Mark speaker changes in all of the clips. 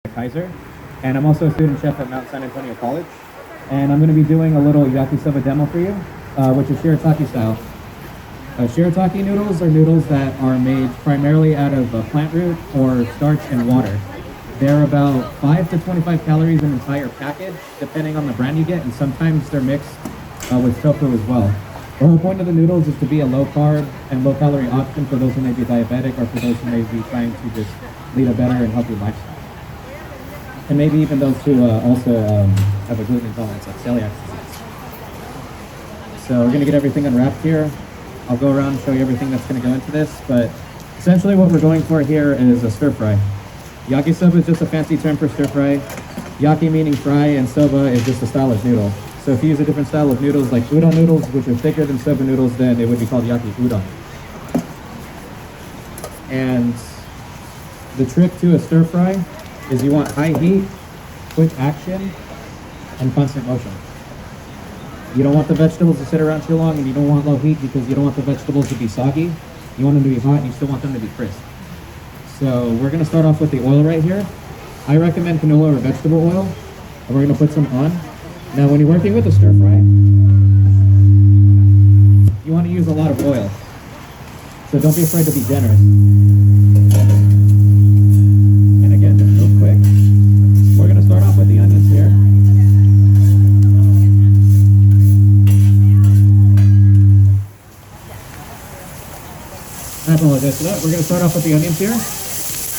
Speaker 1: Kaiser, and I'm also a student chef at Mount San Antonio College. And I'm going to be doing a little yakisoba demo for you, which is shirataki style. Shirataki noodles are noodles that are made primarily out of plant root or starch and water. They're about 5 to 25 calories an entire package, depending on the brand you get, and sometimes they're mixed with tofu as well. The whole point of the noodles is to be a low carb and low calorie option for those who may be diabetic or for those who may be trying to just lead a better and healthy lifestyle. And maybe even those who also have a gluten intolerance, like celiac disease. So we're going to get everything unwrapped here. I'll go around and show you everything that's going to go into this, but essentially what we're going for here is a stir fry. Yakisoba is just a fancy term for stir fry. Yaki meaning fry, and soba is just a style of noodle. So if you use a different style of noodles like udon noodles, which are thicker than soba noodles, then it would be called yaki udon. And the trick to a stir fry is you want high heat, quick action, and constant motion. You don't want the vegetables to sit around too long, and you don't want low heat because you don't want the vegetables to be soggy. You want them to be hot, and you still want them to be crisp. So we're going to start off with the oil right here. I recommend canola or vegetable oil, and we're going to put some on. Now when you're working with a stir fry, you want to use a lot of oil. So don't be afraid to be generous. And again, just real quick, we're going to start off with the onions here. I apologize for that. We're going to start off with the onions here.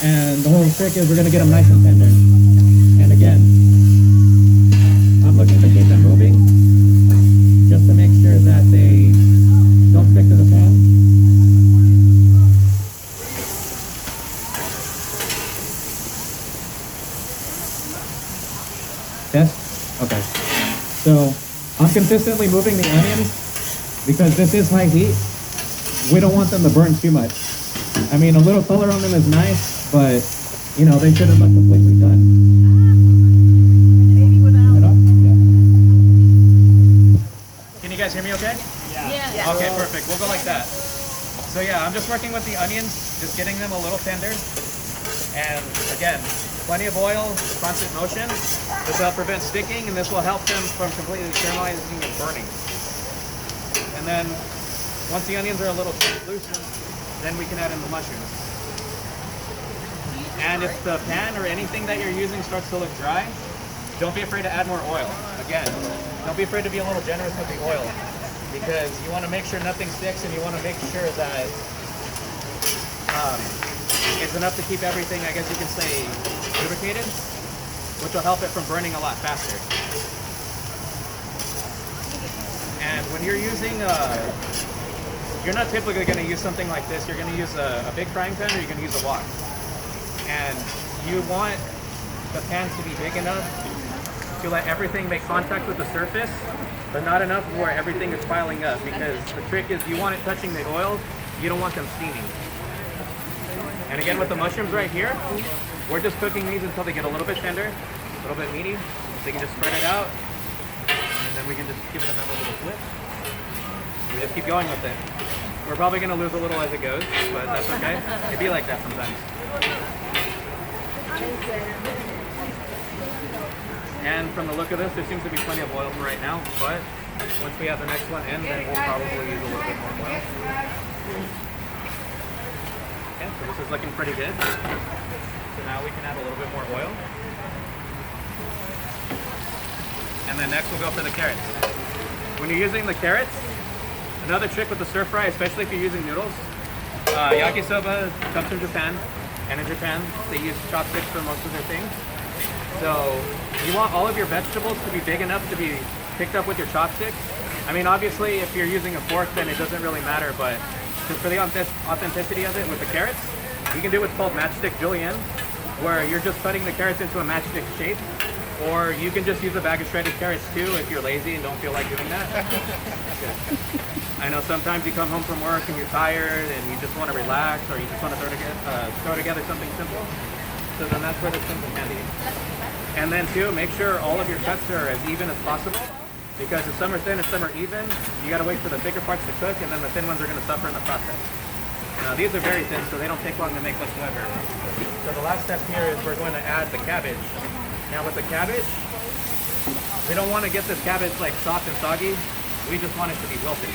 Speaker 1: And the whole trick is we're going to get them nice and tender. And again, I'm looking to keep them moving just to make sure that they don't stick to the pan. Yes? Okay. So I'm consistently moving the onions because this is high heat. We don't want them to burn too much. I mean, a little color on them is nice, but you know, they shouldn't look completely done. Can you guys hear me okay? Yeah. Okay, perfect. We'll go like that. So yeah, I'm just working with the onions, just getting them a little tender. And again, plenty of oil, constant motion. This will help prevent sticking, and this will help them from completely caramelizing and burning. And then once the onions are a little loosened, then we can add in the mushrooms. And if the pan or anything that you're using starts to look dry, don't be afraid to add more oil. Again, don't be afraid to be a little generous with the oil, because you want to make sure nothing sticks, and you want to make sure that it's enough to keep everything, I guess you can say, lubricated, which will help it from burning a lot faster. And when you're using you're not typically going to use something like this. You're going to use a big frying pan, or you're going to use a wok. And you want the pan to be big enough to let everything make contact with the surface, but not enough where everything is piling up, because the trick is you want it touching the oil, you don't want them steaming. And again, with the mushrooms right here, we're just cooking these until they get a little bit tender, a little bit meaty, so you can just spread it out, and then we can just give it another little flip. We just keep going with it. We're probably going to lose a little as it goes, but that's okay. It'd be like that sometimes. And from the look of this, there seems to be plenty of oil for right now, but once we have the next one in, then we'll probably use a little bit more oil. Okay, so this is looking pretty good. So now we can add a little bit more oil. And then next we'll go for the carrots. When you're using the carrots, another trick with the stir fry, especially if you're using noodles, yakisoba comes from Japan, and in Japan they use chopsticks for most of their things. So you want all of your vegetables to be big enough to be picked up with your chopsticks. I mean, obviously if you're using a fork, then it doesn't really matter, but just for the authenticity of it with the carrots, you can do what's called matchstick julienne, where you're just cutting the carrots into a matchstick shape. Or you can just use a bag of shredded carrots too if you're lazy and don't feel like doing that. I know sometimes you come home from work and you're tired and you just want to relax, or you just want to throw together something simple. So then that's where this comes in handy. And then too, make sure all of your cuts are as even as possible, because if some are thin and some are even, you got to wait for the bigger parts to cook, and then the thin ones are going to suffer in the process. Now these are very thin, so they don't take long to make whatsoever. So the last step here is we're going to add the cabbage. Now with the cabbage, we don't want to get this cabbage like soft and soggy. We just want it to be wilted.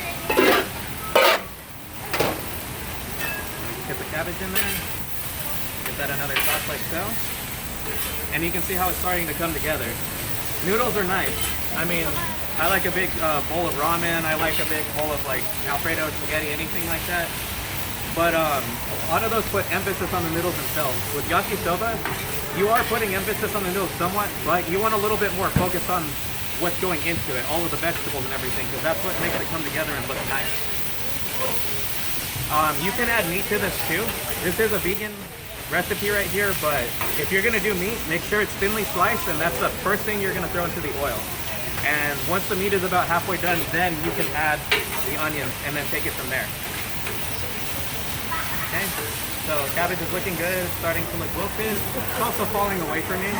Speaker 1: Get the cabbage in there. Get that another toss like so. And you can see how it's starting to come together. Noodles are nice. I mean, I like a big bowl of ramen. I like a big bowl of like Alfredo, spaghetti, anything like that. But a lot of those put emphasis on the noodles themselves. With yakisoba, you are putting emphasis on the noodles somewhat, but you want a little bit more focus on what's going into it, all of the vegetables and everything, because that's what makes it come together and look nice. You can add meat to this too. This is a vegan recipe right here, but if you're gonna do meat, make sure it's thinly sliced, and that's the first thing you're gonna throw into the oil. And once the meat is about halfway done, then you can add the onions and then take it from there. Okay, so cabbage is looking good, it's starting to look wilted. It's also falling away from me.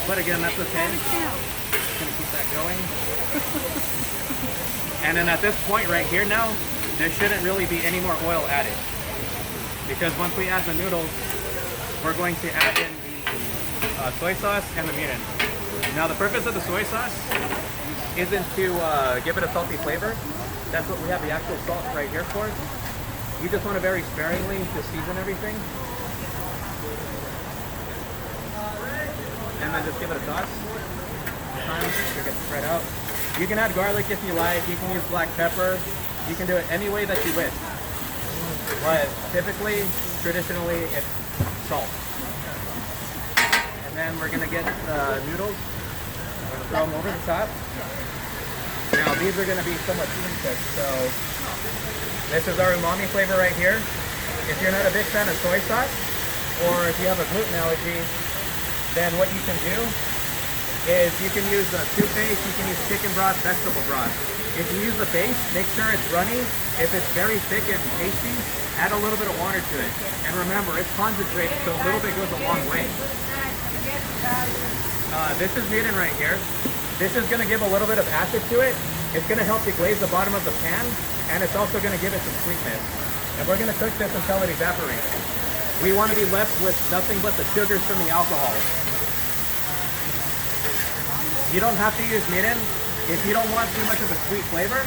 Speaker 1: But again, that's okay. Just gonna keep that going. And then at this point right here now, there shouldn't really be any more oil added. Because once we add the noodles, we're going to add in the soy sauce and the mirin. Now the purpose of the soy sauce isn't to give it a salty flavor. That's what we have the actual salt right here for. You just want to very sparingly to season everything. And then just give it a toss. Sometimes to get spread out. You can add garlic if you like. You can use black pepper. You can do it any way that you wish. But typically, traditionally, it's salt. And then we're going to get the noodles. We're going to throw them over the top. Now these are going to be somewhat steam cooked, so this is our umami flavor right here. If you're not a big fan of soy sauce, or if you have a gluten allergy, then what you can do is you can use toothpaste, you can use chicken broth, vegetable broth. If you use the base, make sure it's runny. If it's very thick and pasty, add a little bit of water to it. And remember, it's concentrated, so a little bit goes a long way. This is mirin right here. This is going to give a little bit of acid to it. It's going to help you glaze the bottom of the pan, and it's also going to give it some sweetness. And we're going to cook this until it evaporates. We want to be left with nothing but the sugars from the alcohol. You don't have to use mirin. If you don't want too much of a sweet flavor,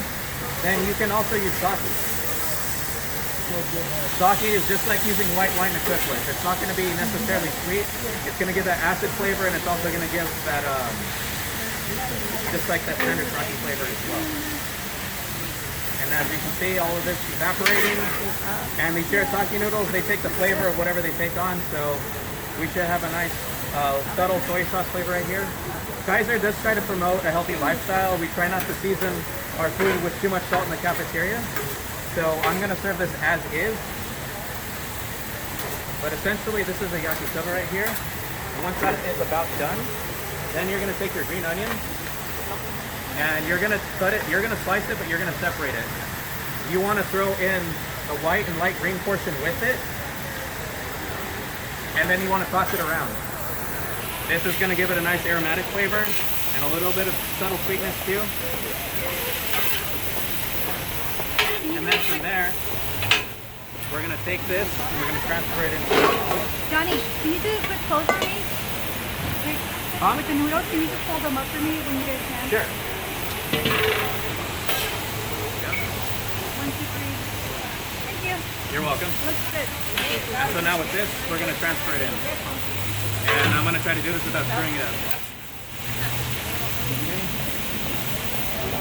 Speaker 1: then you can also use sake. Sake is just like using white wine to cook with. It's not going to be necessarily sweet. It's going to give that acid flavor, and it's also going to give that, just like that standard sake flavor as well. And as you can see, all of this evaporating. And these shirataki noodles, they take the flavor of whatever they take on, so we should have a nice subtle soy sauce flavor right here. Kaiser does try to promote a healthy lifestyle. We try not to season our food with too much salt in the cafeteria. So I'm going to serve this as is. But essentially, this is a yakisoba right here. And once that is about done, then you're going to take your green onion and you're going to cut it, you're going to slice it, but you're going to separate it. You want to throw in the white and light green portion with it, and then you want to toss it around. This is going to give it a nice aromatic flavor and a little bit of subtle sweetness too. And then from there, we're going to take this and we're going to transfer it into
Speaker 2: Johnny, can you do it with close for me? With the noodles, can you just fold them up for me when you get a chance?
Speaker 1: Sure.
Speaker 2: 1, 2, 3. Thank you.
Speaker 1: You're welcome.
Speaker 2: Looks good.
Speaker 1: And so now with this, we're going to transfer it in. And I'm going to try to do this without screwing it up.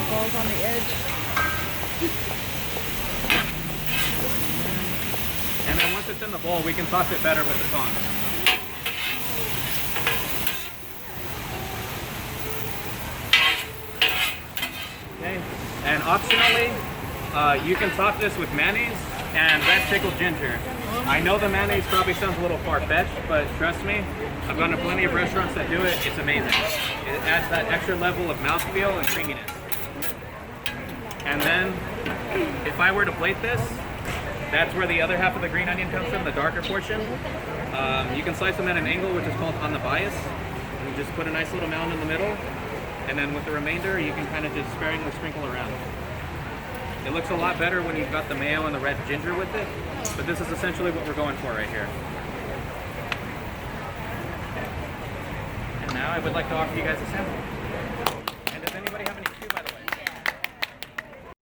Speaker 2: Balls on the edge.
Speaker 1: And then once it's in the bowl, we can toss it better with the tongs. Okay. And optionally, you can top this with mayonnaise and red pickled ginger. I know the mayonnaise probably sounds a little far-fetched, but trust me, I've gone to plenty of restaurants that do it. It's amazing. It adds that extra level of mouthfeel and creaminess. And then, if I were to plate this, that's where the other half of the green onion comes from, the darker portion. You can slice them at an angle, which is called on the bias. And you just put a nice little mound in the middle. And then with the remainder, you can kind of just sparingly sprinkle around. It looks a lot better when you've got the mayo and the red ginger with it, but this is essentially what we're going for right here. And now I would like to offer you guys a sample.